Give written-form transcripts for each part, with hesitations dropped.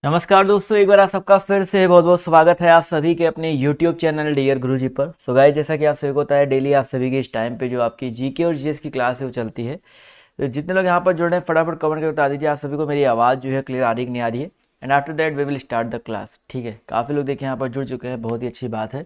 नमस्कार दोस्तों, एक बार आप सबका फिर से बहुत बहुत स्वागत है आप सभी के अपने YouTube चैनल डियर गुरुजी पर। सो गाइस, जैसा कि आप सभी को पता है, डेली आप सभी के इस टाइम पे जो आपकी जीके और जीएस की क्लास है वो चलती है। तो जितने लोग यहाँ पर जुड़े हैं फटाफट कमेंट करके बता दीजिए आप सभी को मेरी आवाज़ जो है क्लियर आ रही कि नहीं आ रही है। And after that we will start the class. ठीक है, काफ़ी लोग देखिए यहाँ पर जुड़ चुके हैं, बहुत ही अच्छी बात है।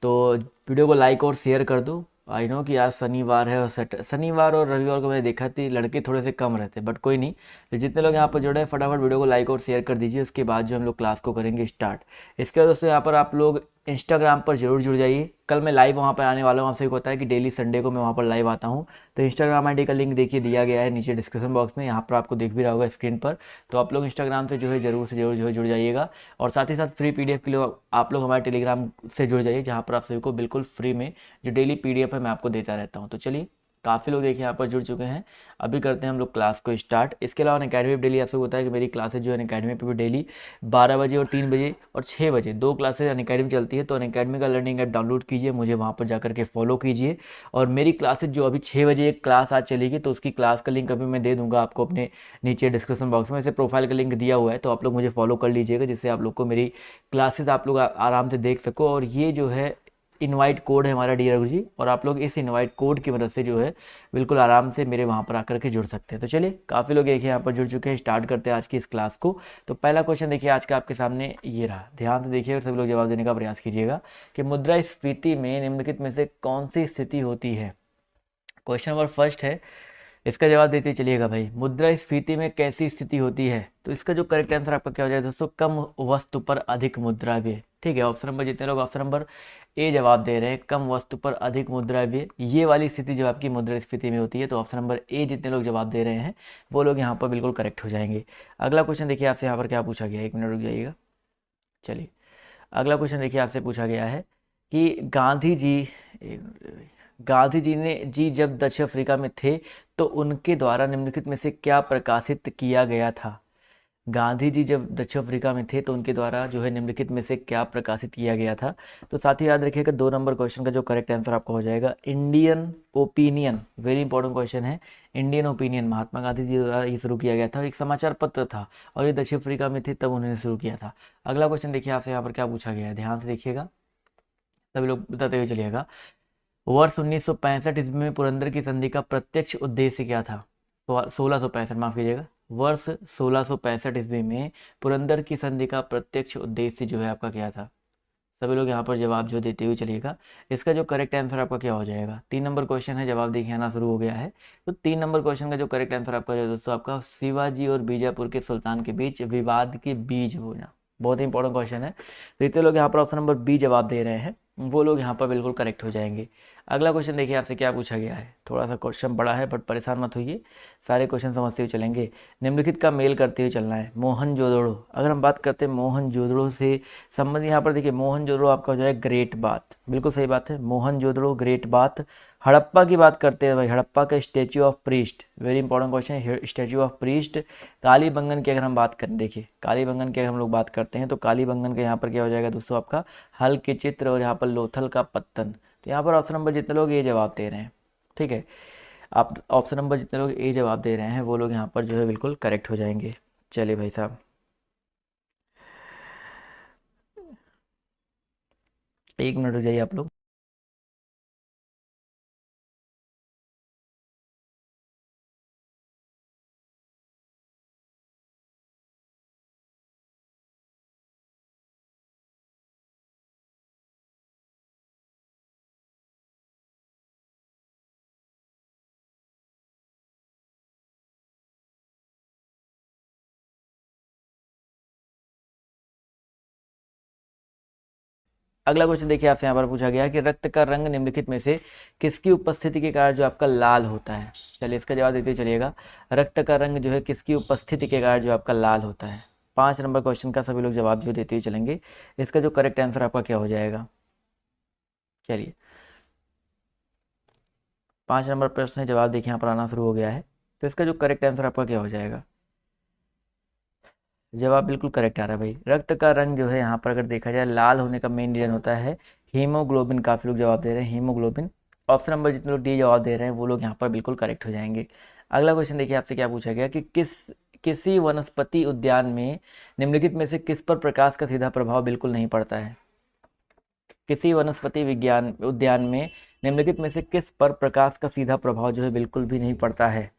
तो वीडियो को लाइक और शेयर कर दो। आई नो कि आज शनिवार है और शनिवार और रविवार को मैंने देखा थी लड़के थोड़े से कम रहते, बट कोई नहीं। तो जितने लोग यहाँ पर जुड़े हैं फटाफट वीडियो को लाइक और शेयर कर दीजिए। उसके बाद जो हम लोग क्लास को करेंगे स्टार्ट। इसके बाद दोस्तों यहाँ पर आप लोग इंस्टाग्राम पर जरूर जुड़ जाइए। कल मैं लाइव वहाँ पर आने वाला हूँ। आपसे पता है कि डेली संडे को मैं वहाँ पर लाइव आता हूँ। तो इंस्टाग्राम आईडी का लिंक देखिए दिया गया है नीचे डिस्क्रिप्शन बॉक्स में, यहाँ पर आपको दिख भी रहा होगा स्क्रीन पर। तो आप लोग इंस्टाग्राम से जो है जरूर से जरूर जो है जुड़ जाइएगा। और साथ ही साथ फ्री पीडीएफ के लिए आप लोग हमारे टेलीग्राम से जुड़ जाइए, जहाँ पर आप सभी को बिल्कुल फ्री में जो डेली पीडीएफ है मैं आपको देता रहता हूँ। तो चलिए, काफ़ी लोग देखिए यहाँ पर जुड़ चुके हैं। अभी करते हैं हम लोग क्लास को स्टार्ट। इसके अलावा अकेडमी पे डेली आपसे होता है कि मेरी क्लासेज जो है अकेडमी पे भी डेली 12 बजे और 3 बजे और 6 बजे दो क्लासेज अकेडमी चलती है। तो अकेडमी का लर्निंग ऐप डाउनलोड कीजिए, मुझे वहाँ पर जाकर के फॉलो कीजिए। और मेरी क्लासेज जो अभी 6 बजे एक क्लास आज चलेगी, तो उसकी क्लास का लिंक अभी मैं दे दूंगा आपको अपने नीचे डिस्क्रिप्शन बॉक्स में। इसे प्रोफाइल का लिंक दिया हुआ है, तो आप लोग मुझे फॉलो कर लीजिएगा, जिससे आप लोग को मेरी क्लासेज आप लोग आराम से देख सको। और ये जो है इनवाइट कोड है हमारा डियर गुरु जी, और आप लोग इस इनवाइट कोड की मदद से जो है बिल्कुल आराम से मेरे वहाँ पर आकर के जुड़ सकते हैं। तो चलिए, काफ़ी लोग एक यहाँ पर जुड़ चुके हैं, स्टार्ट करते हैं आज की इस क्लास को। तो पहला क्वेश्चन देखिए आज का आपके सामने ये रहा, ध्यान से देखिए और सभी लोग जवाब देने का प्रयास कीजिएगा कि मुद्रास्फीति में निम्नलिखित में से कौन सी स्थिति होती है। क्वेश्चन नंबर फर्स्ट है, इसका जवाब देते चलिएगा भाई। मुद्रास्फीति में कैसी स्थिति होती है? तो इसका जो करेक्ट आंसर आपका क्या हो जाएगा दोस्तों? कम वस्तु पर अधिक मुद्रा व्यय। ठीक है, ऑप्शन नंबर जितने लोग ऑप्शन नंबर ए जवाब दे रहे हैं, कम वस्तु पर अधिक मुद्रा व्यय, ये वाली स्थिति जो आपकी मुद्रास्फीति में होती है, तो ऑप्शन नंबर ए जितने लोग जवाब दे रहे हैं वो लोग यहाँ पर बिल्कुल करेक्ट हो जाएंगे। अगला क्वेश्चन देखिए आपसे यहाँ पर क्या पूछा गया है, एक मिनट रुक जाइएगा। चलिए, अगला क्वेश्चन देखिए आपसे पूछा गया है कि गांधी जी जब दक्षिण अफ्रीका में थे तो उनके द्वारा निम्नलिखित में से क्या प्रकाशित किया गया था। गांधी जी जब दक्षिण अफ्रीका में थे तो उनके द्वारा जो है निम्नलिखित में से क्या प्रकाशित किया गया था। तो साथ ही याद रखिएगा 2 नंबर क्वेश्चन का जो करेक्ट आंसर आपका हो जाएगा Indian opinion. Very important question है। इंडियन ओपिनियन महात्मा गांधी जी द्वारा ये शुरू किया गया था, एक समाचार पत्र था और ये दक्षिण अफ्रीका में थे तब उन्होंने शुरू किया था। अगला क्वेश्चन देखिए आपसे यहाँ पर क्या पूछा गया है, ध्यान से देखिएगा, सभी लोग बताते हुए चलिएगा। वर्ष 1965 ईस्वी में पुरंदर की संधि का प्रत्यक्ष उद्देश्य क्या था? तो 1665, माफ कीजिएगा, वर्ष 1665 ईस्वी में पुरंदर की संधि का प्रत्यक्ष उद्देश्य जो है आपका क्या था? सभी लोग यहाँ पर जवाब जो देते हुए चलिएगा। इसका जो करेक्ट आंसर आपका क्या हो जाएगा? 3 नंबर क्वेश्चन है, जवाब देखिए आना शुरू हो गया है। तो 3 नंबर क्वेश्चन का जो करेक्ट आंसर आपका जो है दोस्तों, आपका शिवाजी और बीजापुर के सुल्तान के बीच विवाद के बीज होना। बहुत ही इंपॉर्टेंट क्वेश्चन है। तो इतने लोग यहाँ पर ऑप्शन नंबर बी जवाब दे रहे हैं, वो लोग यहाँ पर बिल्कुल करेक्ट हो जाएंगे। अगला क्वेश्चन देखिए आपसे क्या पूछा गया है। थोड़ा सा क्वेश्चन बड़ा है बट परेशान मत होइए, सारे क्वेश्चन समझते हुए चलेंगे। निम्नलिखित का मेल करते हुए चलना है। मोहनजोदड़ो, अगर हम बात करते हैं मोहनजोदड़ो से संबंधित, यहाँ पर देखिए मोहनजोदड़ो आपका हो जाएगा ग्रेट बात, बिल्कुल सही बात है, मोहनजोदड़ो ग्रेट बात। हड़प्पा की बात करते हैं भाई, हड़प्पा का statue of priest, very important question है, स्टैच्यू ऑफ प्रीस्ट। कालीबंगन की अगर हम बात करें, देखिए कालीबंगन की अगर हम लोग बात करते हैं तो कालीबंगन का यहाँ पर क्या हो जाएगा दोस्तों, आपका हल के चित्र और यहाँ पर लोथल का पत्तन। तो यहाँ पर ऑप्शन नंबर जितने लोग ये जवाब दे रहे हैं, ठीक है, आप ऑप्शन नंबर जितने लोग ए जवाब दे रहे हैं वो लोग यहाँ पर जो है बिल्कुल करेक्ट हो जाएंगे। चलिए भाई साहब, एक मिनट हो जाइए आप लोग। अगला क्वेश्चन देखिए आपसे यहाँ पर पूछा गया कि रक्त का रंग निम्नलिखित में से किसकी उपस्थिति के कारण जो आपका लाल होता है। चलिए इसका जवाब देते चलिएगा। रक्त का रंग जो है किसकी उपस्थिति के कारण जो आपका लाल होता है। 5 नंबर क्वेश्चन का सभी लोग जवाब जो देते हुए चलेंगे। इसका जो करेक्ट आंसर आपका क्या हो जाएगा? चलिए, 5 नंबर प्रश्न है, जवाब देखिए यहाँ पर आना शुरू हो गया है। तो इसका जो करेक्ट आंसर आपका क्या हो जाएगा? जवाब बिल्कुल करेक्ट आ रहा है भाई। रक्त का रंग जो है यहाँ पर अगर देखा जाए लाल होने का मेन रीजन होता है हीमोग्लोबिन। काफ़ी लोग जवाब दे रहे हैं हीमोग्लोबिन। ऑप्शन नंबर जितने लोग डी जवाब दे रहे हैं वो लोग यहाँ पर बिल्कुल करेक्ट हो जाएंगे। अगला क्वेश्चन देखिए आपसे क्या पूछा गया कि किसी वनस्पति उद्यान में निम्नलिखित में से किस पर प्रकाश का सीधा प्रभाव बिल्कुल नहीं पड़ता है? किसी वनस्पति विज्ञान उद्यान में निम्नलिखित में से किस पर प्रकाश का सीधा प्रभाव जो है बिल्कुल भी नहीं पड़ता है?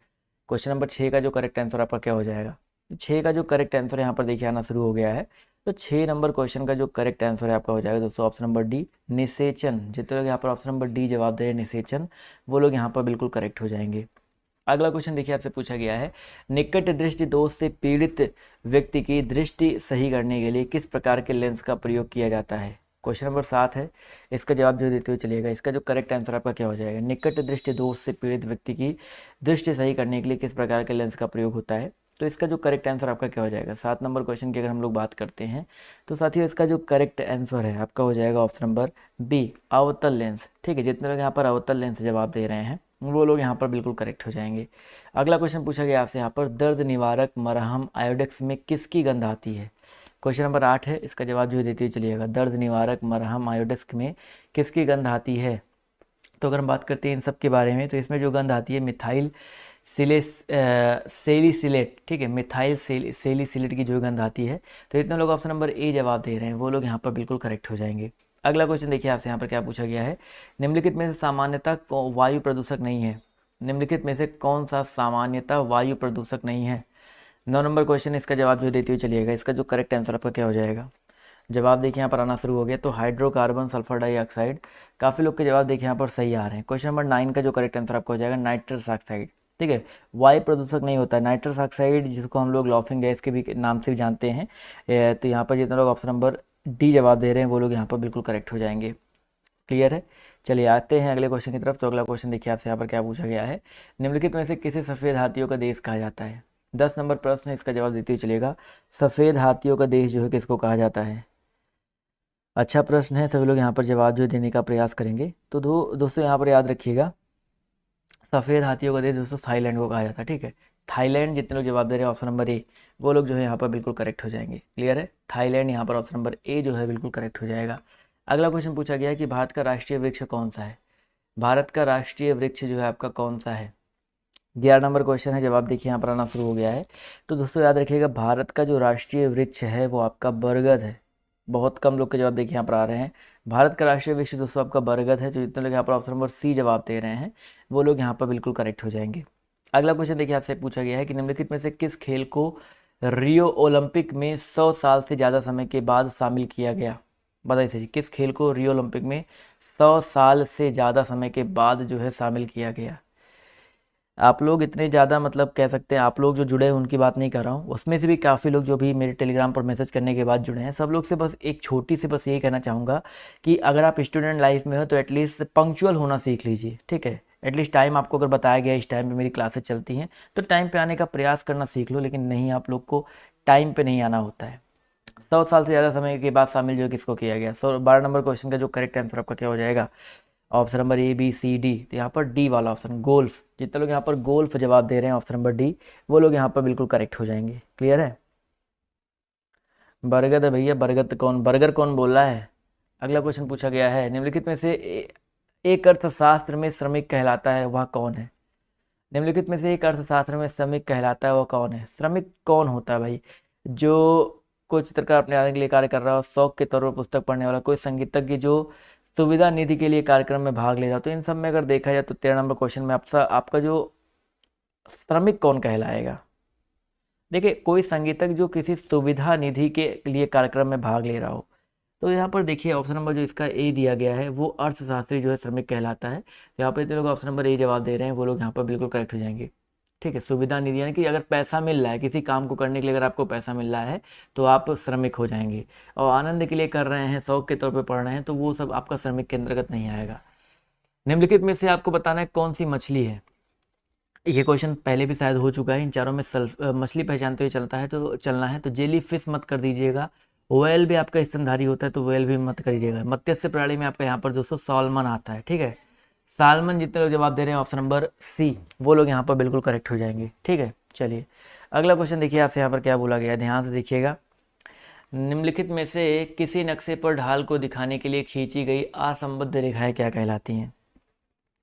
क्वेश्चन नंबर 6 का जो करेक्ट आंसर आपका क्या हो जाएगा? 6 का जो करेक्ट आंसर यहाँ पर देखिए आना शुरू हो गया है। तो 6 नंबर क्वेश्चन का जो करेक्ट आंसर है आपका हो जाएगा दोस्तों ऑप्शन नंबर डी, निषेचन। जितने लोग यहाँ पर ऑप्शन नंबर डी जवाब दे रहे हैं निषेचन, वो लोग यहाँ पर बिल्कुल करेक्ट हो जाएंगे। अगला क्वेश्चन देखिए आपसे पूछा गया है, निकट दृष्टि दोष से पीड़ित व्यक्ति की दृष्टि सही करने के लिए किस प्रकार के लेंस का प्रयोग किया जाता है? क्वेश्चन नंबर 7 है, इसका जवाब जो देते हुए चलिएगा। इसका जो करेक्ट आंसर आपका क्या हो जाएगा? निकट दृष्टि दोष से पीड़ित व्यक्ति की दृष्टि सही करने के लिए किस प्रकार के लेंस का प्रयोग होता है? तो इसका जो करेक्ट आंसर आपका क्या हो जाएगा? 7 नंबर क्वेश्चन की अगर हम लोग बात करते हैं तो साथियों इसका जो करेक्ट आंसर है आपका हो जाएगा ऑप्शन नंबर बी, अवतल लेंस। ठीक है, जितने लोग यहाँ पर अवतल लेंस जवाब दे रहे हैं वो लोग यहाँ पर बिल्कुल करेक्ट हो जाएंगे। अगला क्वेश्चन पूछा गया आपसे यहाँ पर, दर्द निवारक मरहम आयोडेक्स में किसकी गंध आती है? क्वेश्चन नंबर 8 है, इसका जवाब जो है देते हुए चलिएगा। दर्द निवारक मरहम आयोडेक्स में किसकी गंध आती है? तो अगर हम बात करते हैं इन सब के बारे में तो इसमें जो गंध आती है मिथाइल सेलिसिलेट। ठीक है, मिथाइल सेलिसिलेट की जो गंध आती है। तो इतने लोग ऑप्शन नंबर ए जवाब दे रहे हैं वो लोग यहाँ पर बिल्कुल करेक्ट हो जाएंगे। अगला क्वेश्चन देखिए आपसे यहाँ पर क्या पूछा गया है, निम्नलिखित में से सामान्यतः वायु प्रदूषक नहीं है? निम्नलिखित में से कौन सा सामान्यतः वायु प्रदूषक नहीं है? 9 नंबर क्वेश्चन, इसका जवाब जो देते हुए चलिएगा। इसका जो करेक्ट आंसर आपका क्या हो जाएगा? जवाब देखिए यहाँ पर आना शुरू हो गया। तो हाइड्रोकार्बन सल्फर डाइऑक्साइड, काफ़ी लोग के जवाब देखिए यहाँ पर सही आ रहे हैं। क्वेश्चन नंबर 9 का जो करेक्ट आंसर आपका हो जाएगा नाइट्रस ऑक्साइड। ठीक है, वायु प्रदूषक नहीं होता है नाइट्रस ऑक्साइड, जिसको हम लोग लॉफिंग गैस के भी नाम से भी जानते हैं। तो यहाँ पर जितने लोग ऑप्शन नंबर डी जवाब दे रहे हैं वो लोग यहाँ पर बिल्कुल करेक्ट हो जाएंगे। क्लियर है? चलिए आते हैं अगले क्वेश्चन की तरफ। तो अगला क्वेश्चन देखिए आपसे यहाँ पर क्या पूछा गया है, निम्नलिखित में से किसे सफ़ेद हाथियों का देश कहा जाता है? 10 नंबर प्रश्न है, इसका जवाब देते हुए चलेगा। सफ़ेद हाथियों का देश जो है किसको कहा जाता है? अच्छा प्रश्न है, सभी लोग यहाँ पर जवाब जो देने का प्रयास करेंगे। तो दोस्तों यहाँ पर याद रखिएगा, सफ़ेद हाथियों का देश दोस्तों थाईलैंड को कहा जाता है। ठीक है, थाईलैंड। जितने लोग जवाब दे रहे हैं ऑप्शन नंबर ए वो लोग जो है यहाँ पर बिल्कुल करेक्ट हो जाएंगे। क्लियर है? थाईलैंड, यहाँ पर ऑप्शन नंबर ए जो है बिल्कुल करेक्ट हो जाएगा। अगला क्वेश्चन पूछा गया है कि भारत का राष्ट्रीय वृक्ष कौन सा है? भारत का राष्ट्रीय वृक्ष जो है आपका कौन सा है? 11 नंबर क्वेश्चन है, जवाब देखिए यहाँ पर आना शुरू हो गया है। तो दोस्तों याद रखिएगा, भारत का जो राष्ट्रीय वृक्ष है वो आपका बरगद है। बहुत कम लोग के जवाब देखिए यहाँ पर आ रहे हैं। भारत का राष्ट्रीय वृक्ष दोस्तों आपका बरगद है। जो जितने लोग यहाँ पर ऑप्शन नंबर सी जवाब दे रहे हैं वो लोग यहाँ पर बिल्कुल करेक्ट हो जाएंगे। अगला क्वेश्चन देखिए आपसे पूछा गया है कि निम्नलिखित में से किस खेल को रियो ओलंपिक में 100 साल से ज़्यादा समय के बाद शामिल किया गया? बताइए सही, किस खेल को रियो ओलंपिक में 100 साल से ज़्यादा समय के बाद जो है शामिल किया गया? आप लोग इतने ज़्यादा मतलब कह सकते हैं, आप लोग जो जुड़े हैं उनकी बात नहीं कर रहा हूँ, उसमें से भी काफ़ी लोग जो भी मेरे टेलीग्राम पर मैसेज करने के बाद जुड़े हैं, सब लोग से बस एक छोटी सी बस यही कहना चाहूँगा कि अगर आप स्टूडेंट लाइफ में हो तो एटलीस्ट पंक्चुअल होना सीख लीजिए। ठीक है, एटलीस्ट टाइम आपको अगर बताया गया इस टाइम पे मेरी क्लासेस चलती हैं तो टाइम पे आने का प्रयास करना सीख लो, लेकिन नहीं, आप लोग को टाइम पे नहीं आना होता है। 100 साल से ज़्यादा समय के बाद शामिल जो है किसको किया गया? 12 नंबर क्वेश्चन का जो करेक्ट आंसर आपका क्या हो जाएगा? Option number A B C D. तो यहाँ पर डी वाला ऑप्शन गोल्फ, जितने लोग यहाँ पर गोल्फ जवाब दे रहे हैं ऑप्शन नंबर डी वो लोग यहाँ पर बिल्कुल करेक्ट हो जाएंगे। क्लियर है? बरगद है भैया, बरगद कौन, बर्गर कौन बोल रहा है? अगला क्वेश्चन पूछा गया है, निम्नलिखित में से एक अर्थशास्त्र में श्रमिक कहलाता है वह कौन है? निम्नलिखित में से एक अर्थशास्त्र में श्रमिक कहलाता है वह कौन है? श्रमिक कौन होता है भाई? जो कोई चित्रकार अपने आने के लिए कार्य कर रहा हो, शौक के तौर पर पुस्तक पढ़ने वाला, कोई संगीतज्ञ जो सुविधा निधि के लिए कार्यक्रम में भाग ले रहा हो। तो इन सब में अगर देखा जाए तो 13 नंबर क्वेश्चन में आपका जो श्रमिक कौन कहलाएगा? देखिए, कोई संगीतज्ञ जो किसी सुविधा निधि के लिए कार्यक्रम में भाग ले रहा हो। तो यहाँ पर देखिए ऑप्शन नंबर जो इसका ए दिया गया है वो अर्थशास्त्री जो है श्रमिक कहलाता है। तो यहाँ पर इतने लोग ऑप्शन नंबर ए जवाब दे रहे हैं वो लोग यहाँ पर बिल्कुल करेक्ट हो जाएंगे। ठीक है, सुविधा निधि यानी कि अगर पैसा मिल रहा है किसी काम को करने के लिए, अगर आपको पैसा मिल रहा है तो आप श्रमिक हो जाएंगे। और आनंद के लिए कर रहे हैं, शौक के तौर पे पढ़ रहे हैं, तो वो सब आपका श्रमिक के अंतर्गत नहीं आएगा। निम्नलिखित में से आपको बताना है कौन सी मछली है? ये क्वेश्चन पहले भी शायद हो चुका है। इन चारों में मछली पहचानते हुए चलना है तो जेली फिश मत कर दीजिएगा। व्हेल भी आपका स्तनधारी होता है तो व्हेल भी मत करिएगा। मत्स्य प्राणी में आपका यहाँ पर दोस्तों सॉल्मन आता है। ठीक है, सालमन। जितने लोग जवाब दे रहे हैं ऑप्शन नंबर सी वो लोग यहाँ पर बिल्कुल करेक्ट हो जाएंगे। ठीक है, चलिए अगला क्वेश्चन देखिए आपसे यहाँ पर क्या बोला गया है, ध्यान से देखिएगा। निम्नलिखित में से किसी नक्शे पर ढाल को दिखाने के लिए खींची गई असंबद्ध रेखाएं क्या कहलाती हैं?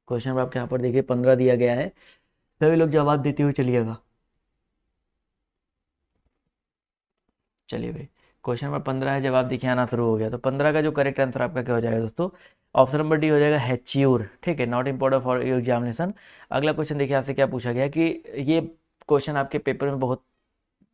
क्वेश्चन नंबर आपके यहाँ पर देखिए 15 दिया गया है, सभी लोग जवाब देते हुए चलिएगा। चलिए भाई, क्वेश्चन नंबर 15 है, जवाब देखिए आना शुरू हो गया। तो 15 का जो करेक्ट आंसर आपका क्या हो जाएगा दोस्तों, ऑप्शन नंबर डी हो जाएगा हैच्योर। ठीक है, not important for your examination. अगला क्वेश्चन देखिए आपसे क्या पूछा गया कि ये क्वेश्चन आपके पेपर में बहुत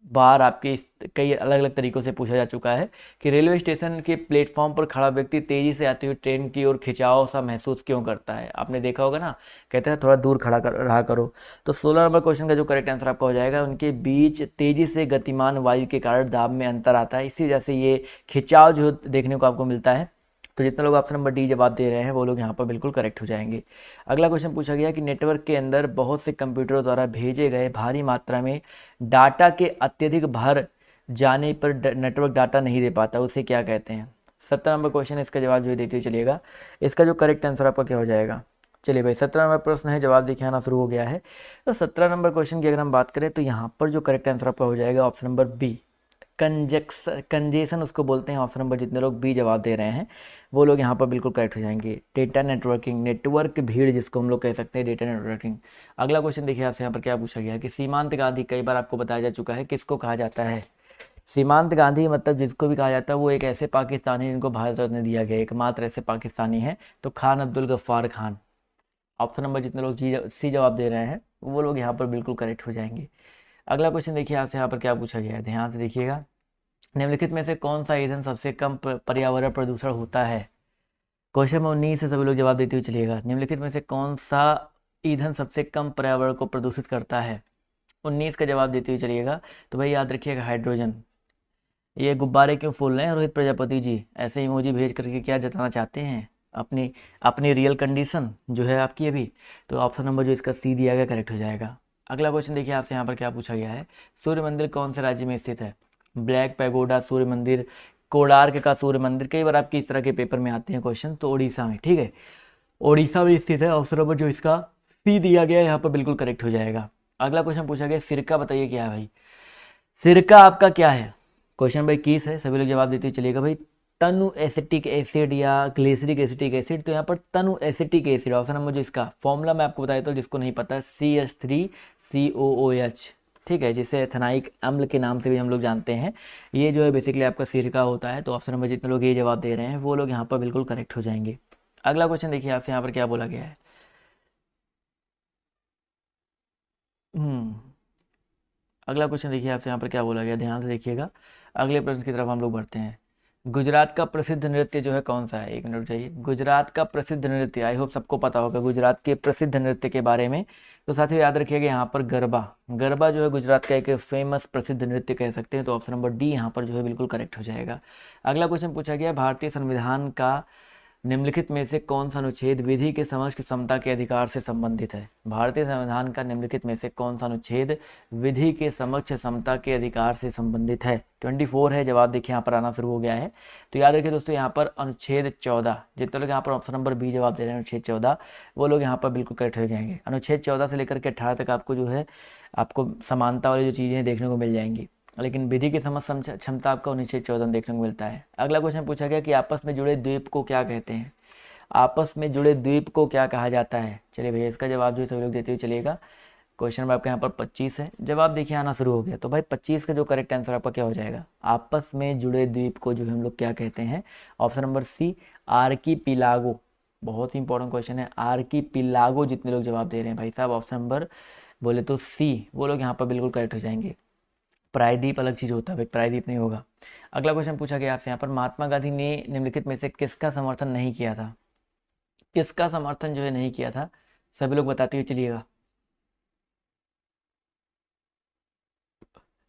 बार आपके कई अलग अलग तरीकों से पूछा जा चुका है कि रेलवे स्टेशन के प्लेटफॉर्म पर खड़ा व्यक्ति तेजी से आती हुई ट्रेन की ओर खिंचाव सा महसूस क्यों करता है। आपने देखा होगा ना, कहते हैं थोड़ा दूर खड़ा रहा करो। तो 16 नंबर क्वेश्चन का जो करेक्ट आंसर आपका हो जाएगा, उनके बीच तेजी से गतिमान वायु के कारण दाब में अंतर आता है, इसी वजह से ये खिंचाव जो देखने को आपको मिलता है। तो जितने लोग ऑप्शन नंबर डी जवाब दे रहे हैं वो लोग यहाँ पर बिल्कुल करेक्ट हो जाएंगे। अगला क्वेश्चन पूछा गया कि नेटवर्क के अंदर बहुत से कंप्यूटरों द्वारा भेजे गए भारी मात्रा में डाटा के अत्यधिक भर जाने पर नेटवर्क डाटा नहीं दे पाता, उसे क्या कहते हैं। 17 नंबर क्वेश्चन, इसका जवाब जो देते हुए चलिएगा। इसका जो करेक्ट आंसर आपका क्या हो जाएगा। चलिए भाई, 17 नंबर प्रश्न है, जवाब देखिए आना शुरू हो गया है। तो 17 नंबर क्वेश्चन की अगर हम बात करें तो यहाँ पर जो करेक्ट आंसर आपका हो जाएगा ऑप्शन नंबर बी, कंजेशन उसको बोलते हैं। ऑप्शन नंबर जितने लोग बी जवाब दे रहे हैं वो लोग यहाँ पर बिल्कुल करेक्ट हो जाएंगे। डेटा नेटवर्किंग, नेटवर्क भीड़ जिसको हम लोग कह सकते हैं, डेटा नेटवर्किंग। अगला क्वेश्चन देखिए आपसे यहाँ पर क्या पूछा गया कि सीमांत गांधी, कई बार आपको बताया जा चुका है, किसको कहा जाता है। सीमांत गांधी मतलब जिसको भी कहा जाता है वो एक ऐसे पाकिस्तानी जिनको भारत रत्न दिया गया, एकमात्र ऐसे पाकिस्तानी हैं, तो खान अब्दुल गफ्फार खान। ऑप्शन नंबर जितने लोग सी जवाब दे रहे हैं वो लोग यहाँ पर बिल्कुल करेक्ट हो जाएंगे। अगला क्वेश्चन देखिए आपसे यहाँ पर क्या पूछा गया है, ध्यान से देखिएगा। निम्नलिखित में से कौन सा ईंधन सबसे कम पर्यावरण प्रदूषण होता है। क्वेश्चन नंबर 19 से सभी लोग जवाब देते हुए चलिएगा। निम्नलिखित में से कौन सा ईंधन सबसे कम पर्यावरण को प्रदूषित करता है। 19 का जवाब देते हुए चलिएगा। तो भाई याद रखिएगा हाइड्रोजन। ये गुब्बारे क्यों फूल रहे हैं रोहित प्रजापति जी, ऐसे इमोजी भेज करके क्या जताना चाहते हैं, अपनी अपनी रियल कंडीशन जो है आपकी अभी। तो ऑप्शन नंबर जो इसका सी दिया गया करेक्ट हो जाएगा। अगला क्वेश्चन देखिए आपसे यहाँ पर क्या पूछा गया है, सूर्य मंदिर कौन से राज्य में स्थित है। ब्लैक पैगोडा सूर्य मंदिर, कोणार्क का सूर्य मंदिर, कई बार आपके इस तरह के पेपर में आते हैं क्वेश्चन। तो उड़ीसा में, ठीक है, उड़ीसा में स्थित है। ऑप्शन नंबर जो इसका सी दिया गया है यहाँ पर बिल्कुल करेक्ट हो जाएगा। अगला क्वेश्चन पूछा गया सिरका, बताइए क्या है भाई। सिरका आपका क्या है। क्वेश्चन भाई किस है, सभी लोग जवाब देते चलिएगा भाई। तनु एसिटिक एसिड या ग्लिसरिक एसिटिक एसिड, तो यहाँ पर तनु एसिटिक एसिड। ऑप्शन नंबर जो इसका फॉर्मूला मैं आपको बताया तो जिसको नहीं पता, CH3COOH, ठीक है, जिसे एथेनाइक अम्ल के नाम से भी हम लोग जानते हैं। ये जो है बेसिकली आपका सिरका होता है। तो ऑप्शन नंबर जितने लोग ये जवाब दे रहे हैं वो लोग यहाँ पर बिल्कुल करेक्ट हो जाएंगे। अगला क्वेश्चन देखिए आपसे यहाँ पर क्या बोला गया है। अगला क्वेश्चन देखिए आपसे यहाँ पर क्या बोला गया, ध्यान से देखिएगा। अगले प्रश्न की तरफ हम लोग बढ़ते हैं। गुजरात का प्रसिद्ध नृत्य जो है कौन सा है। एक मिनट चाहिए। गुजरात का प्रसिद्ध नृत्य, आई होप सबको पता होगा गुजरात के प्रसिद्ध नृत्य के बारे में। तो साथियों याद रखिएगा यहाँ पर गरबा, गरबा जो है गुजरात का एक फेमस प्रसिद्ध नृत्य कह सकते हैं। तो ऑप्शन नंबर डी यहाँ पर जो है बिल्कुल करेक्ट हो जाएगा। अगला क्वेश्चन पूछा गया भारतीय संविधान का निम्नलिखित में से कौन सा अनुच्छेद विधि के समक्ष क्षमता के अधिकार से संबंधित है। भारतीय संविधान का निम्नलिखित में से कौन सा अनुच्छेद विधि के समक्ष क्षमता के अधिकार से संबंधित है। 24 है, जवाब देखिए यहाँ पर आना शुरू हो गया है। तो याद रखिए दोस्तों यहाँ पर अनुच्छेद 14, जितने लोग यहाँ पर ऑप्शन नंबर बी जवाब दे रहे हैं अनुच्छेद 14, वो लोग यहाँ पर बिल्कुल करेक्ट हो जाएंगे। अनुच्छेद 14 से लेकर के 18 तक आपको जो है आपको समानता वाली जो चीज़ें देखने को मिल जाएंगी, लेकिन विधि की समझ क्षमता आपका अनुच्छेद 14 देखने को मिलता है। अगला क्वेश्चन पूछा गया कि आपस में जुड़े द्वीप को क्या कहते हैं। आपस में जुड़े द्वीप को क्या कहा जाता है। चलिए भैया इसका जवाब जो है सभी लोग देते हुए चलिएगा। क्वेश्चन नंबर आपका यहाँ पर 25 है, जवाब देखिए आना शुरू हो गया। तो भाई 25 का जो करेक्ट आंसर आपका क्या हो जाएगा, आपस में जुड़े द्वीप को जो है हम लोग क्या कहते हैं। Option number C, archipelago. बहुत ही इंपॉर्टेंट क्वेश्चन है, आर्कीपिलागो। जितने लोग जवाब दे रहे हैं भाई साहब ऑप्शन नंबर बोले तो सी, वो लोग यहाँ पर बिल्कुल करेक्ट हो जाएंगे। प्रायद्वीप अलग चीज़ होता है भाई, प्रायद्वीप नहीं होगा। अगला क्वेश्चन पूछा गया आपसे यहाँ पर, महात्मा गांधी ने निम्नलिखित में से किसका समर्थन नहीं किया था। किसका समर्थन जो है नहीं किया था, सभी लोग बताते हुए चलिएगा।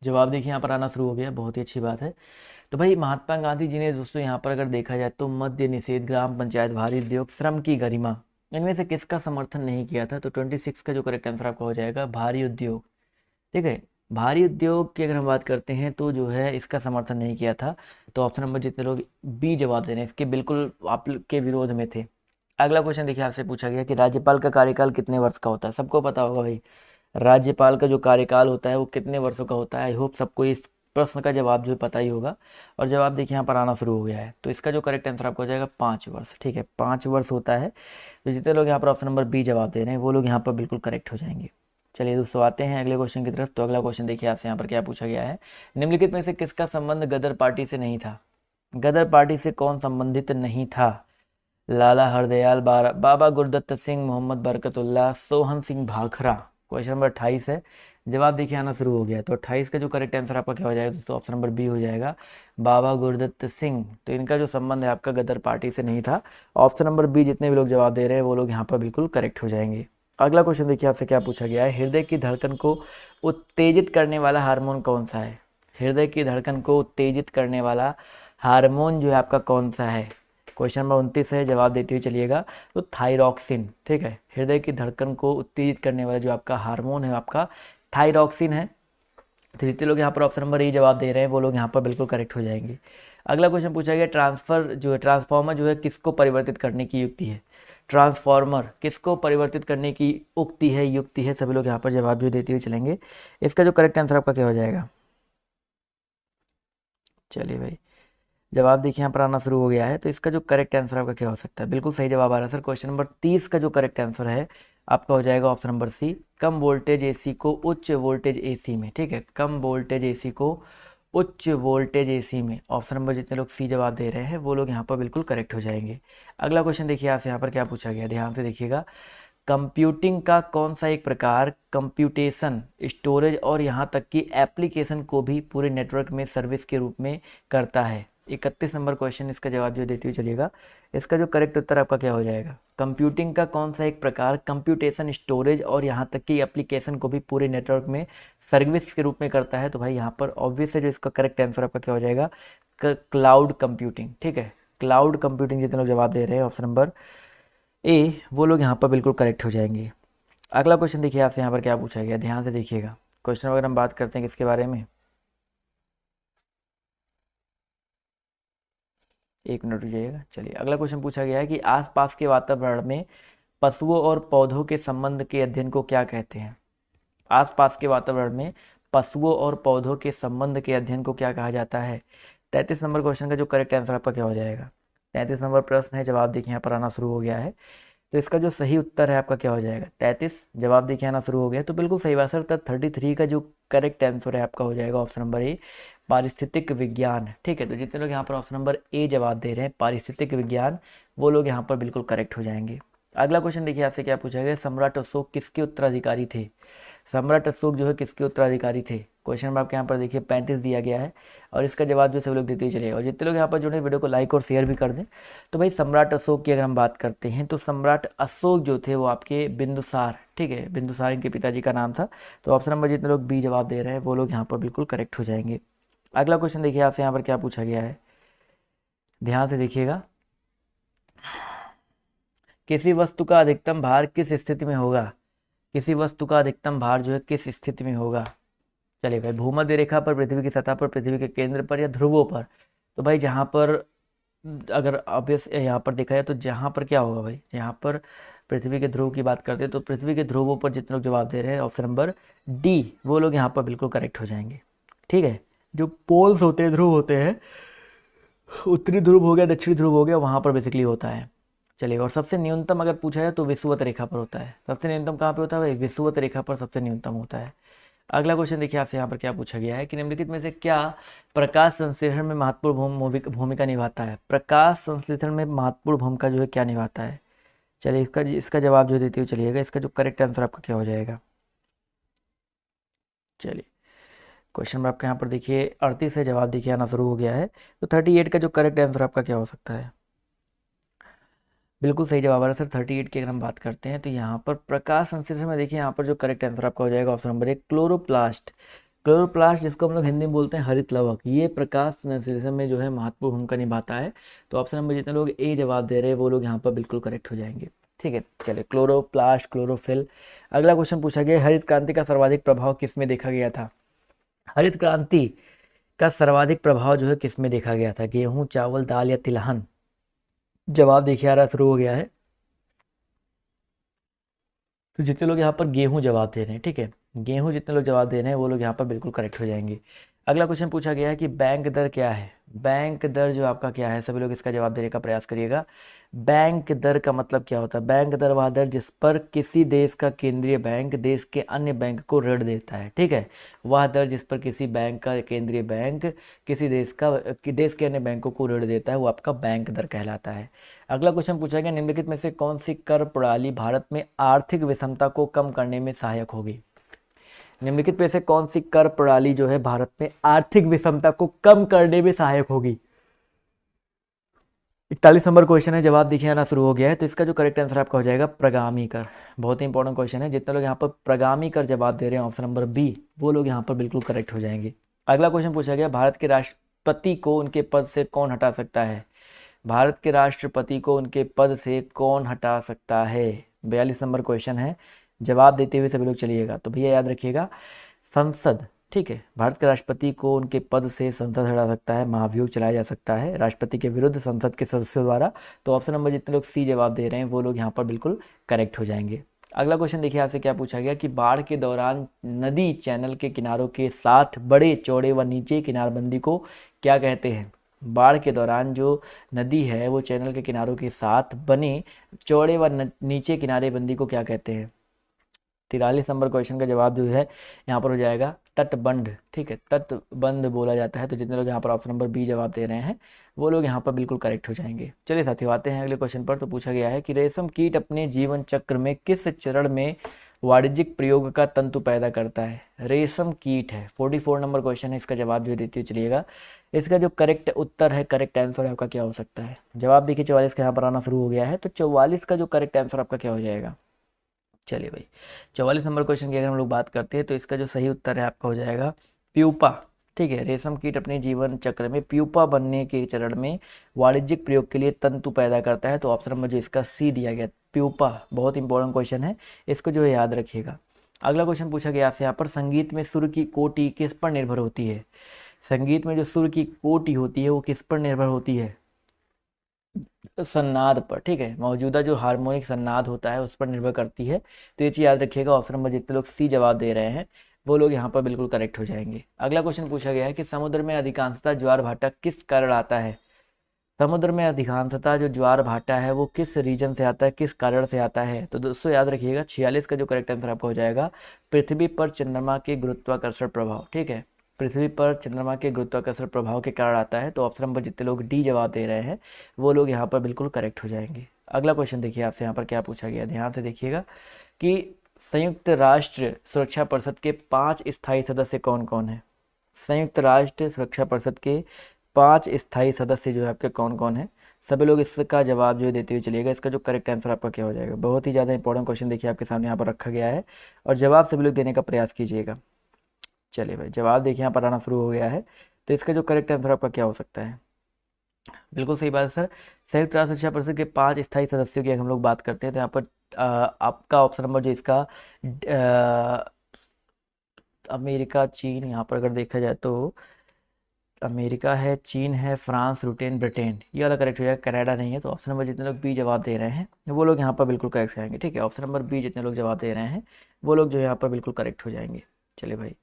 जवाब देखिए यहाँ पर आना शुरू हो गया, बहुत ही अच्छी बात है। तो भाई महात्मा गांधी जी ने दोस्तों यहाँ पर अगर देखा जाए तो मद्य निषेध, ग्राम पंचायत, भारी उद्योग, श्रम की गरिमा, इनमें से किसका समर्थन नहीं किया था। तो 26 का जो करेक्ट आंसर आपका हो जाएगा भारी उद्योग। ठीक है, भारी उद्योग की अगर हम बात करते हैं तो जो है इसका समर्थन नहीं किया था। तो ऑप्शन नंबर जितने लोग बी जवाब दे रहे हैं इसके बिल्कुल आपके विरोध में थे। अगला क्वेश्चन देखिए आपसे पूछा गया कि राज्यपाल का कार्यकाल कितने वर्ष का होता है। सबको पता होगा भाई राज्यपाल का जो कार्यकाल होता है वो कितने वर्षों का होता है। आई होप सबको इस प्रश्न का जवाब जो है पता ही होगा। और जवाब देखिए यहाँ पर आना शुरू हो गया है। तो इसका जो करेक्ट आंसर आपको हो जाएगा 5 वर्ष। ठीक है, 5 वर्ष होता है। तो जितने लोग यहाँ पर ऑप्शन नंबर बी जवाब दे रहे हैं वो लोग यहाँ पर बिल्कुल करेक्ट हो जाएंगे। चलिए दोस्तों आते हैं अगले क्वेश्चन की तरफ। तो अगला क्वेश्चन देखिए आपसे यहाँ पर क्या पूछा गया है, निम्नलिखित में से किसका संबंध गदर पार्टी से नहीं था। गदर पार्टी से कौन संबंधित नहीं था। लाला हरदयाल, बाबा गुरदत्त सिंह, मोहम्मद बरकतुल्लाह, सोहन सिंह भाखड़ा। क्वेश्चन नंबर 28 है। जवाब देखिए आना शुरू हो गया। तो 28 का जो करेक्ट आंसर आपका क्या हो जाएगा दोस्तों, ऑप्शन नंबर बी हो जाएगा, बाबा गुरदत्त सिंह। तो इनका जो संबंध है आपका गदर पार्टी से नहीं था। ऑप्शन नंबर बी जितने भी लोग जवाब दे रहे हैं वो लोग यहाँ पर बिल्कुल करेक्ट हो जाएंगे। अगला क्वेश्चन देखिए आपसे क्या पूछा गया है, हृदय की धड़कन को उत्तेजित करने वाला हार्मोन कौन सा है। हृदय की धड़कन को उत्तेजित करने वाला हार्मोन जो है आपका कौन सा है। क्वेश्चन नंबर 29 है, जवाब देते हुए चलिएगा। तो थायरॉक्सिन, ठीक है। हृदय की धड़कन को उत्तेजित करने वाला जो आपका हार्मोन है आपका थायरॉक्सिन है। तो जितने लोग यहाँ पर ऑप्शन नंबर ए जवाब दे रहे हैं वो लोग यहाँ पर बिल्कुल करेक्ट हो जाएंगे। अगला क्वेश्चन पूछा गया, ट्रांसफार्मर जो है किसको परिवर्तित करने की युक्ति है। ट्रांसफार्मर किसको परिवर्तित करने की युक्ति है। सभी लोग यहाँ पर जवाब जो देते हुए चलेंगे। इसका जो करेक्ट आंसर आपका क्या हो जाएगा। चलिए भाई जवाब देखिए यहाँ पर आना शुरू हो गया है। तो इसका जो करेक्ट आंसर आपका क्या हो सकता है, बिल्कुल सही जवाब आ रहा है सर। क्वेश्चन नंबर 30 का जो करेक्ट आंसर है आपका हो जाएगा ऑप्शन नंबर सी, कम वोल्टेज एसी को उच्च वोल्टेज एसी में, ठीक है। कम वोल्टेज एसी को उच्च वोल्टेज एसी में। ऑप्शन नंबर जितने लोग सी जवाब दे रहे हैं वो लोग यहाँ पर बिल्कुल करेक्ट हो जाएंगे। अगला क्वेश्चन देखिए आपसे यहाँ पर क्या पूछा गया, ध्यान से देखिएगा। कंप्यूटिंग का कौन सा एक प्रकार कंप्यूटेशन, स्टोरेज और यहाँ तक कि एप्लीकेशन को भी पूरे नेटवर्क में सर्विस के रूप में करता है। 31 नंबर क्वेश्चन, इसका जवाब जो देते हुए चलिएगा। इसका जो करेक्ट उत्तर आपका क्या हो जाएगा, कंप्यूटिंग का कौन सा एक प्रकार कंप्यूटेशन, स्टोरेज और यहाँ तक कि एप्लीकेशन को भी पूरे नेटवर्क में सर्विस के रूप में करता है। तो भाई यहाँ पर ऑब्वियस है जो इसका करेक्ट आंसर आपका क्या हो जाएगा, क्लाउड कंप्यूटिंग, ठीक है। क्लाउड कंप्यूटिंग जितने लोग जवाब दे रहे हैं ऑप्शन नंबर ए वो लोग यहाँ पर बिल्कुल करेक्ट हो जाएंगे। अगला क्वेश्चन देखिए आपसे यहाँ पर क्या पूछा गया, ध्यान से देखिएगा। क्वेश्चन अगर हम बात करते हैं किसके बारे में, एक मिनट रुकिएगा। चलिए अगला क्वेश्चन पूछा गया है कि आसपास के वातावरण में पशुओं और पौधों के संबंध के अध्ययन को क्या कहते हैं। आसपास के वातावरण में पशुओं और पौधों के संबंध के अध्ययन को क्या कहा जाता है। 33 नंबर क्वेश्चन का जो करेक्ट आंसर आपका क्या हो जाएगा। 33 नंबर प्रश्न है, जवाब देखिए यहाँ पर आना शुरू हो गया है। तो इसका जो सही उत्तर है आपका क्या हो जाएगा, 33। जवाब देखिए आना शुरू हो गया तो बिल्कुल सही बात सर। तब 33 का जो करेक्ट आंसर है आपका हो जाएगा ऑप्शन नंबर ए, पारिस्थितिक विज्ञान, ठीक है। तो जितने लोग यहाँ पर ऑप्शन नंबर ए जवाब दे रहे हैं पारिस्थितिक विज्ञान, वो लोग यहाँ पर बिल्कुल करेक्ट हो जाएंगे। अगला क्वेश्चन देखिए आपसे क्या पूछा गया, सम्राट अशोक किसके उत्तराधिकारी थे। सम्राट अशोक जो है किसके उत्तराधिकारी थे। क्वेश्चन नंबर आपके यहाँ पर देखिए 35 दिया गया है और इसका जवाब जो सभी लोग देते ही चलेगा। और जितने लोग यहाँ पर जुड़े वीडियो को लाइक और शेयर भी कर दें। तो भाई सम्राट अशोक की अगर हम बात करते हैं तो सम्राट अशोक जो थे वो आपके बिंदुसार, ठीक है, बिंदुसार इनके पिताजी का नाम था। तो ऑप्शन नंबर जितने लोग बी जवाब दे रहे हैं वो लोग यहाँ पर बिल्कुल करेक्ट हो जाएंगे। अगला क्वेश्चन देखिए आपसे यहाँ पर क्या पूछा गया है, ध्यान से देखिएगा। किसी वस्तु का अधिकतम भार किस स्थिति में होगा। किसी वस्तु का अधिकतम भार जो है किस स्थिति में होगा। चलिए भाई, भूमध्य रेखा पर, पृथ्वी की सतह पर, पृथ्वी के केंद्र पर या ध्रुवों पर। तो भाई जहाँ पर अगर ऑब्वियस यहाँ पर देखा जाए तो जहाँ पर क्या होगा भाई, जहाँ पर पृथ्वी के ध्रुव की बात करते हैं तो पृथ्वी के ध्रुवों पर जितने लोग जवाब दे रहे हैं ऑप्शन नंबर डी वो लोग यहाँ पर बिल्कुल करेक्ट हो जाएंगे, ठीक है। जो पोल्स होते हैं, ध्रुव होते हैं, उत्तरी ध्रुव हो गया, दक्षिणी ध्रुव हो गया, वहाँ पर बेसिकली होता है। चलिए, और सबसे न्यूनतम अगर पूछा जाए तो विषुवत रेखा पर होता है। सबसे न्यूनतम कहाँ पे होता है भाई, विषुवत रेखा पर सबसे न्यूनतम होता है। अगला क्वेश्चन देखिए आपसे यहाँ पर क्या पूछा गया है कि निम्नलिखित में से क्या प्रकाश संश्लेषण में महत्वपूर्ण भूमिका निभाता है। प्रकाश संश्लेषण में महत्वपूर्ण भूमिका जो है क्या निभाता है। चलिए इसका जवाब जो देते हुए चलिएगा। इसका जो करेक्ट आंसर आपका क्या हो जाएगा। चलिए क्वेश्चन में आपका यहाँ पर देखिए 38 से जवाब देखिए आना शुरू हो गया है। तो 38 का जो करेक्ट आंसर आपका क्या हो सकता है। बिल्कुल सही जवाब आ रहा है सर। 38 की अगर हम बात करते हैं तो यहाँ पर प्रकाश संश्लेषण में देखिए यहाँ पर जो करेक्ट आंसर आपका हो जाएगा ऑप्शन नंबर 1, क्लोरोप्लास्ट। क्लोरोप्लास्ट जिसको हम लोग हिंदी में बोलते हैं हरित लवक, ये प्रकाश संश्लेषण में जो है महत्वपूर्ण भूमिका निभाता है। तो ऑप्शन नंबर जितने लोग ए जवाब दे रहे हैं वो लोग यहाँ पर बिल्कुल करेक्ट हो जाएंगे, ठीक है। चलिए, क्लोरोप्लास्ट, क्लोरोफिल। अगला क्वेश्चन पूछा गया, हरित क्रांति का सर्वाधिक प्रभाव किस में देखा गया था। हरित क्रांति का सर्वाधिक प्रभाव जो है किस में देखा गया था, गेहूं, चावल, दाल या तिलहन। जवाब देखिए आ रहा शुरू हो गया है। तो जितने लोग यहाँ पर गेहूं जवाब दे रहे हैं, ठीक है, गेहूं जितने लोग जवाब दे रहे हैं वो लोग यहाँ पर बिल्कुल करेक्ट हो जाएंगे। अगला क्वेश्चन पूछा गया है कि बैंक दर क्या है। बैंक दर जो आपका क्या है, सभी लोग इसका जवाब देने का प्रयास करिएगा। बैंक दर का मतलब क्या होता है? बैंक दर वह दर जिस पर किसी देश का केंद्रीय बैंक देश के अन्य बैंक को ऋण देता है, ठीक है। वह दर जिस पर किसी बैंक का केंद्रीय बैंक किसी देश के अन्य बैंकों को ऋण देता है वो आपका बैंक दर कहलाता है। अगला क्वेश्चन पूछा गया, निम्नलिखित में से कौन सी कर प्रणाली भारत में आर्थिक विषमता को कम करने में सहायक होगी? निम्नलिखित में से कौन सी कर प्रणाली जो है भारत में आर्थिक विषमता को कम करने में सहायक होगी? 41 नंबर क्वेश्चन है, जवाब देखिए आना शुरू हो गया है। तो इसका जो करेक्ट आंसर आपका हो जाएगा प्रगामी कर। बहुत ही इंपॉर्टेंट क्वेश्चन है, जितने लोग यहाँ पर प्रगामी कर जवाब दे रहे हैं ऑप्शन नंबर बी, वो लोग यहाँ पर बिल्कुल करेक्ट हो जाएंगे। अगला क्वेश्चन पूछा गया, भारत के राष्ट्रपति को उनके पद से कौन हटा सकता है? भारत के राष्ट्रपति को उनके पद से कौन हटा सकता है? 42 नंबर क्वेश्चन है, जवाब देते हुए सभी लोग चलिएगा। तो भैया याद रखिएगा, संसद, ठीक है। भारत के राष्ट्रपति को उनके पद से संसद हटा सकता है, महाभियोग चलाया जा सकता है राष्ट्रपति के विरुद्ध संसद के सदस्यों द्वारा। तो ऑप्शन नंबर जितने लोग सी जवाब दे रहे हैं वो लोग यहाँ पर बिल्कुल करेक्ट हो जाएंगे। अगला क्वेश्चन देखिए आपसे क्या पूछा गया कि बाढ़ के दौरान नदी चैनल के किनारों के साथ बड़े चौड़े व नीचे किनारबंदी को क्या कहते हैं? बाढ़ के दौरान जो नदी है वो चैनल के किनारों के साथ बने चौड़े व नीचे किनारेबंदी को क्या कहते हैं? 43 नंबर क्वेश्चन का जवाब जो है यहाँ पर हो जाएगा तटबंध, ठीक है। तटबंध बोला जाता है। तो जितने लोग यहाँ पर ऑप्शन नंबर बी जवाब दे रहे हैं वो लोग यहाँ पर बिल्कुल करेक्ट हो जाएंगे। चलिए साथियों, आते हैं अगले क्वेश्चन पर। तो पूछा गया है कि रेशम कीट अपने जीवन चक्र में किस चरण में वाणिज्यिक प्रयोग का तंतु पैदा करता है? रेशम कीट है, 44 नंबर क्वेश्चन है, इसका जवाब जो देते हुए चलिएगा। इसका जो करेक्ट उत्तर है, करेक्ट आंसर आपका क्या हो सकता है? जवाब देखिए 44 का यहाँ पर आना शुरू हो गया है। तो 44 का जो करेक्ट आंसर आपका क्या हो जाएगा? चलिए भाई, 44 नंबर क्वेश्चन की अगर हम लोग बात करते हैं तो इसका जो सही उत्तर है आपका हो जाएगा प्यूपा, ठीक है। रेशम कीट अपने जीवन चक्र में प्यूपा बनने के चरण में वाणिज्यिक प्रयोग के लिए तंतु पैदा करता है। तो ऑप्शन नंबर जो इसका सी दिया गया प्यूपा, बहुत इंपॉर्टेंट क्वेश्चन है, इसको जो है याद रखिएगा। अगला क्वेश्चन पूछा गया आपसे यहाँ पर, संगीत में सुर की कोटि किस पर निर्भर होती है? संगीत में जो सुर की कोटि होती है वो किस पर निर्भर होती है? सन्नाद पर, ठीक है। मौजूदा जो हार्मोनिक सन्नाद होता है उस पर निर्भर करती है। तो ये चीज़ याद रखिएगा। ऑप्शन नंबर जितने लोग सी जवाब दे रहे हैं वो लोग यहाँ पर बिल्कुल करेक्ट हो जाएंगे। अगला क्वेश्चन पूछा गया है कि समुद्र में अधिकांशतः ज्वार भाटा किस कारण आता है? समुद्र में अधिकांशतः जो ज्वार भाटा है वो किस रीजन से आता है, किस कारण से आता है? तो दोस्तों याद रखिएगा 46 का जो करेक्ट आंसर आपका हो जाएगा पृथ्वी पर चंद्रमा के गुरुत्वाकर्षण प्रभाव, ठीक है। पृथ्वी पर चंद्रमा के गुरुत्वाकर्षण प्रभाव के कारण आता है। तो ऑप्शन नंबर जितने लोग डी जवाब दे रहे हैं वो लोग यहाँ पर बिल्कुल करेक्ट हो जाएंगे। अगला क्वेश्चन देखिए आपसे यहाँ पर क्या पूछा गया, ध्यान से देखिएगा कि संयुक्त राष्ट्र सुरक्षा परिषद के 5 स्थायी सदस्य कौन कौन है? संयुक्त राष्ट्र सुरक्षा परिषद के 5 स्थायी सदस्य जो है आपके कौन कौन है? सभी लोग इसका जवाब जो है देते हुए चलिएगा। इसका जो करेक्ट आंसर आपका क्या हो जाएगा? बहुत ही ज़्यादा इंपॉर्टेंट क्वेश्चन देखिए आपके सामने यहाँ पर रखा गया है और जवाब सभी लोग देने का प्रयास कीजिएगा। चलिए भाई, जवाब देखिए यहाँ पर आना शुरू हो गया है। तो इसका जो करेक्ट आंसर आपका क्या हो सकता है? बिल्कुल सही बात है सर। संयुक्त राष्ट्र सुरक्षा परिषद के 5 स्थायी सदस्यों की अगर हम लोग बात करते हैं तो यहाँ पर आपका ऑप्शन नंबर जो इसका अमेरिका, चीन, यहाँ पर अगर देखा जाए तो अमेरिका है, चीन है, फ्रांस, ब्रिटेन, ये वाला करेक्ट हो जाएगा। कनाडा नहीं है। तो ऑप्शन नंबर जितने लोग बी जवाब दे रहे हैं वो लोग यहाँ पर बिल्कुल करेक्ट हो जाएंगे, ठीक है। ऑप्शन नंबर बी जितने लोग जवाब दे रहे हैं वो लोग जो यहाँ पर बिल्कुल करेक्ट हो जाएंगे। चलिए भाई,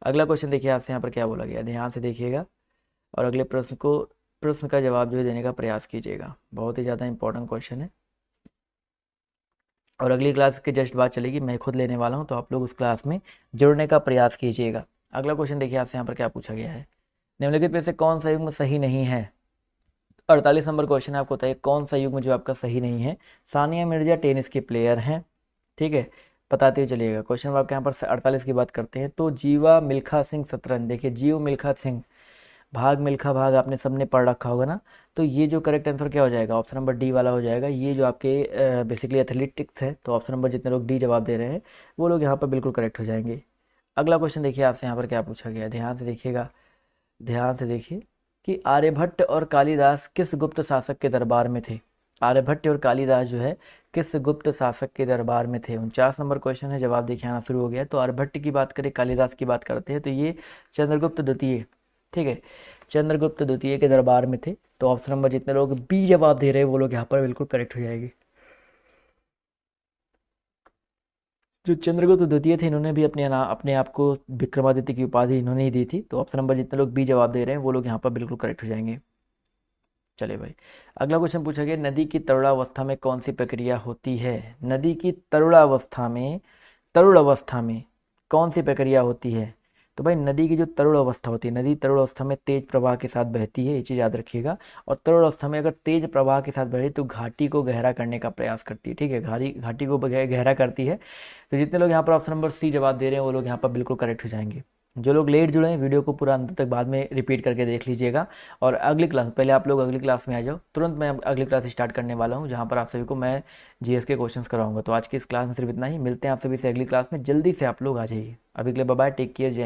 अगला क्वेश्चन देखिए आपसे यहाँ पर क्या बोला गया, ध्यान से देखिएगा और अगले प्रश्न का जवाब जो है देने का प्रयास कीजिएगा। बहुत ही ज़्यादा इंपॉर्टेंट क्वेश्चन है और अगली क्लास के जस्ट बाद चलेगी, मैं खुद लेने वाला हूँ, तो आप लोग उस क्लास में जुड़ने का प्रयास कीजिएगा। अगला क्वेश्चन देखिए आपसे यहाँ पर क्या पूछा गया है, निम्नलिखित में से कौन सा युग्म सही नहीं है? 48 नंबर क्वेश्चन है, आपको बताइए कौन सा युग्म जो आपका सही नहीं है? सानिया मिर्जा टेनिस की प्लेयर हैं, ठीक है, बताते हुए चलिएगा। क्वेश्चन आपके यहाँ पर 48 की बात करते हैं तो जीवा मिल्खा सिंह शतरंज, देखिए जीव मिल्खा सिंह, भाग मिल्खा भाग आपने सबने पढ़ रखा होगा ना। तो ये जो करेक्ट आंसर क्या हो जाएगा? ऑप्शन नंबर डी वाला हो जाएगा। ये जो आपके बेसिकली एथलेटिक्स है। तो ऑप्शन नंबर जितने लोग डी जवाब दे रहे हैं वो लोग यहाँ पर बिल्कुल करेक्ट हो जाएंगे। अगला क्वेश्चन देखिए आपसे यहाँ पर क्या पूछा गया, ध्यान से देखिएगा, ध्यान से देखिए कि आर्यभट्ट और कालिदास किस गुप्त शासक के दरबार में थे? आर्यभट्ट और कालिदास जो है किस गुप्त शासक के दरबार में थे? 49 नंबर क्वेश्चन है, जवाब देखिए आना शुरू हो गया। तो आर्यभट्ट की बात करें, कालिदास की बात करते हैं तो ये चंद्रगुप्त द्वितीय, ठीक है, चंद्रगुप्त द्वितीय के दरबार में थे। तो ऑप्शन नंबर जितने लोग बी जवाब दे रहे हैं वो लोग यहाँ पर बिल्कुल करेक्ट हो जाएंगे। जो चंद्रगुप्त द्वितीय थे इन्होंने भी अपने आप को विक्रमादित्य की उपाधि इन्होंने ही दी थी। तो ऑप्शन नंबर जितने लोग बी जवाब दे रहे हैं वो लोग यहाँ पर बिल्कुल करेक्ट हो जाएंगे। चलिए भाई, अगला क्वेश्चन पूछा गया, नदी की तरुणावस्था में कौन सी प्रक्रिया होती है? नदी की तरुण अवस्था में कौन सी प्रक्रिया होती है? तो भाई नदी की जो तरुण अवस्था होती है, नदी तरुण अवस्था में तेज प्रवाह के साथ बहती है, ये चीज़ याद रखिएगा। और तरुण अवस्था में अगर तेज प्रवाह के साथ बहे तो घाटी को गहरा करने का प्रयास करती है, ठीक है, घाटी को गहरा करती है। तो जितने लोग यहाँ पर ऑप्शन नंबर सी जवाब दे रहे हैं वो लोग यहाँ पर बिल्कुल करेक्ट हो जाएंगे। जो लोग लेट जुड़े हैं वीडियो को पूरा अंत तक बाद में रिपीट करके देख लीजिएगा। और अगली क्लास, पहले आप लोग अगली क्लास में आ जाओ, तुरंत मैं अगली क्लास स्टार्ट करने वाला हूँ जहाँ पर आप सभी को मैं जीएस के क्वेश्चंस कराऊंगा। तो आज की इस क्लास में सिर्फ इतना ही, मिलते हैं आप सभी से अगली क्लास में, जल्दी से आप लोग आ जाइए। अभी के लिए बाय बाय, टेक केयर, जय हिंद।